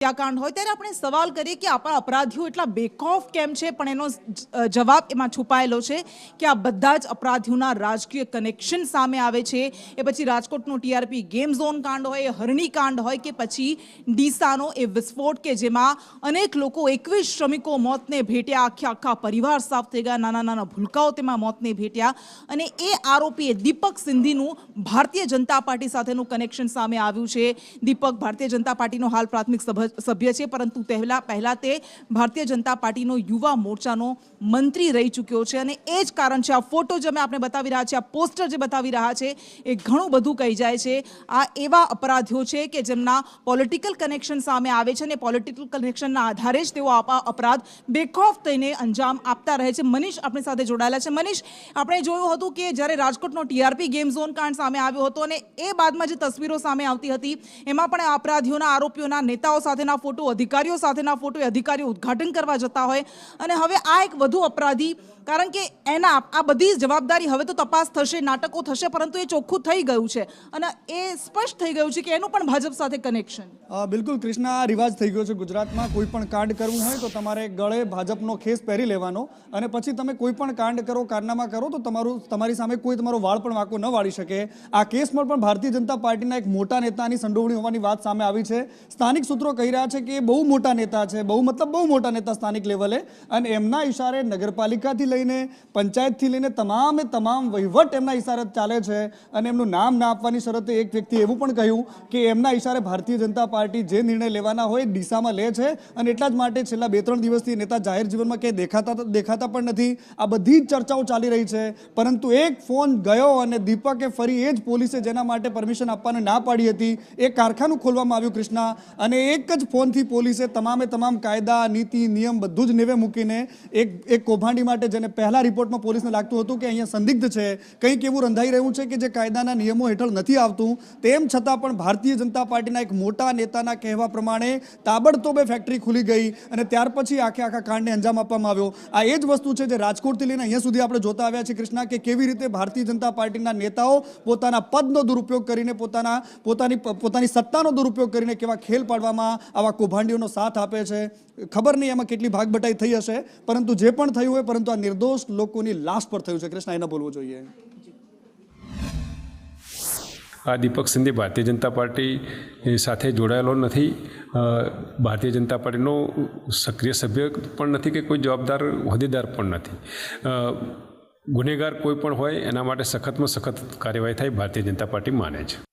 હત્યાકાંડ હોય ત્યારે આપણે સવાલ કરીએ કે આપણા અપરાધીઓ એટલા બેખૌફ કેમ છે, પણ એનો જવાબ એમાં છુપાયેલો છે કે આ બધા જ અપરાધીઓના રાજકીય કનેક્શન સામે આવે છે। એ પછી રાજકોટનો ટીઆરપી ગેમ ઝોન કાંડ હોય, હરણી કાંડ હોય કે પછી ડીસાનો એ વિસ્ફોટ કે જેમાં અનેક લોકો 21 શ્રમિકો મોતને ભેટ્યા, આખા પરિવાર સાફ થઈ ગયા, નાના નાના ભૂલકાઓ તેમાં મોતને ભેટ્યા। અને એ આરોપીએ દીપક સિંધીનું ભારતીય જનતા પાર્ટી સાથેનું કનેક્શન સામે આવ્યું છે। દીપક ભારતીય જનતા પાર્ટીનો હાલ પ્રાથમિક સભ્ય છે, પરંતુ પહેલા તે ભારતીય જનતા પાર્ટીનો યુવા મોરચાનો મંત્રી રહી ચૂક્યો છે। અને એ જ કારણ છે, આ ફોટો જે આપણે બતાવી રહ્યા છે, આ પોસ્ટર જે બતાવી રહ્યા છે, એ ઘણું બધું કહી જાય છે। આ એવા અપરાધીઓ છે કે જેમના પોલિટિકલ કનેક્શન સામે આવે છે અને પોલિટિકલ કનેક્શનના આધારે જ તેઓ અપરાધ બેખૌફ થઈને અંજામ આપતા રહે છે। મનીષ આપણી સાથે જોડાયેલા છે। મનીષ, આપણે જોયું હતું કે જ્યારે રાજકોટનો ટીઆરપી ગેમ ઝોન કાંડ સામે આવ્યો હતો અને એ બાદમાં જે તસવીરો સામે આવતી હતી એમાં પણ અપરાધીઓના, આરોપીઓના, નેતાઓ સાથેના ફોટો, અધિકારીઓ સાથેના ફોટો, અધિકારીઓ ઉદ્ઘાટન કરવા જતા હોય અને હવે આ એક વધુ અપરાધી, કારણ કે એના આ બધી જવાબદારી હવે તો તપાસ થશે, નાટકો થશે, પરંતુ એ ચોખ્ખું થઈ ગયું છે અને એ સ્પષ્ટ થઈ ગયું છે કે એનું પણ ભાજપ સાથે કનેક્શન। બિલકુલ કૃષ્ણા, આ રિવાજ થઈ ગયો છે ગુજરાતમાં। કોઈ પણ કાંડ કરવું હોય તો તમારે ગળે ભાજપનો ખેસ પહેરી લેવાનો અને પછી તમે કોઈ પણ કાંડ કરો, કારનામા કરો તો તમારી સામે કોઈ તમારો વાળ પણ વાંકો ન વાળી શકે। આ કેસમાં પણ ભારતીય જનતા પાર્ટીના એક મોટા નેતાની સંડોવણી હોવાની વાત સામે આવી છે। સ્થાનિક સૂત્રો કહી રહ્યા છે કે એ બહુ મોટા નેતા છે, બહુ મોટા નેતા સ્થાનિક લેવલે, અને એમના ઇશારે નગરપાલિકાથી લઈને પંચાયતથી લઈને તમામ વહીવટ એમના ઇશારે ચાલે છે। અને એમનું નામ ના આપવાની શરતે એક વ્યક્તિ એવું પણ કહ્યું કે એમના ઇશારે ભારતીય જનતા પાર્ટી જે નિર્ણય લેવાના હોય ડીસામાં લે છે અને એટલા જ માટે છેલ્લા 2-3 દિવસથી નેતા જાહેર જીવનમાં ક્યાંય દેખાતા પણ નથી। આ બધી જ ચર્ચાઓ ચાલી રહી છે, પરંતુ એક ફોન ગયો અને દીપકે ફરી એ જ પોલીસે જેના માટે પરમિશન આપવાની ના પાડી હતી એ કારખાનું ખોલવામાં આવ્યું કૃષ્ણા, અને એક જ ફોનથી પોલીસે તમામ કાયદા, નીતિ, નિયમ બધું જ નેવે મૂકીને એક કૌભાંડી માટે, જેને પહેલા રિપોર્ટમાં પોલીસને લાગતું હતું કે અહીંયા સંદિગ્ધ છે, કંઈક એવું રંધાઈ રહ્યું છે કે જે કાયદાના નિયમો હેઠળ નથી આવતું, તેમ છતાં પણ ભારતીય જનતા પાર્ટીના એક મોટા નેતાના કહેવા પ્રમાણે તાબડતોબ ફેક્ટરી ખુલી ગઈ અને ત્યાર પછી આખા કાંડને અંજામ આપવામાં આવ્યો। આ એ જ વસ્તુ છે જે રાજકોટથી લઈને અહીંયા સુધી આપણે જોતા આવ્યા છીએ કૃષ્ણા, કે કેવી રીતે ભારતીય જનતા પાર્ટીના નેતાઓ પોતાના પદનો દુરુપયોગ કરીને, પોતાની સત્તાનો દુરુપયોગ કરીને કેવા ખેલ પાડવામાં આવા કૌભાંડીઓનો સાથ આપે છે। ખબર નહીં એમાં કેટલી ભાગબટાઈ થઈ હશે, પરંતુ જે પણ થયું હોય, પરંતુ આ નિર્દોષ લોકોની લાશ પર થયું છે કૃષ્ણા, એને બોલવું જોઈએ। આ દીપક સિંધી ભારતીય જનતા પાર્ટી સાથે જોડાયેલો નથી, ભારતીય જનતા પાર્ટીનો સક્રિય સભ્ય પણ નથી કે કોઈ જવાબદાર હોદ્દેદાર પણ નથી। ગુનેગાર કોઈ પણ હોય એના માટે સખતમાં સખત કાર્યવાહી થાય ભારતીય જનતા પાર્ટી માને છે।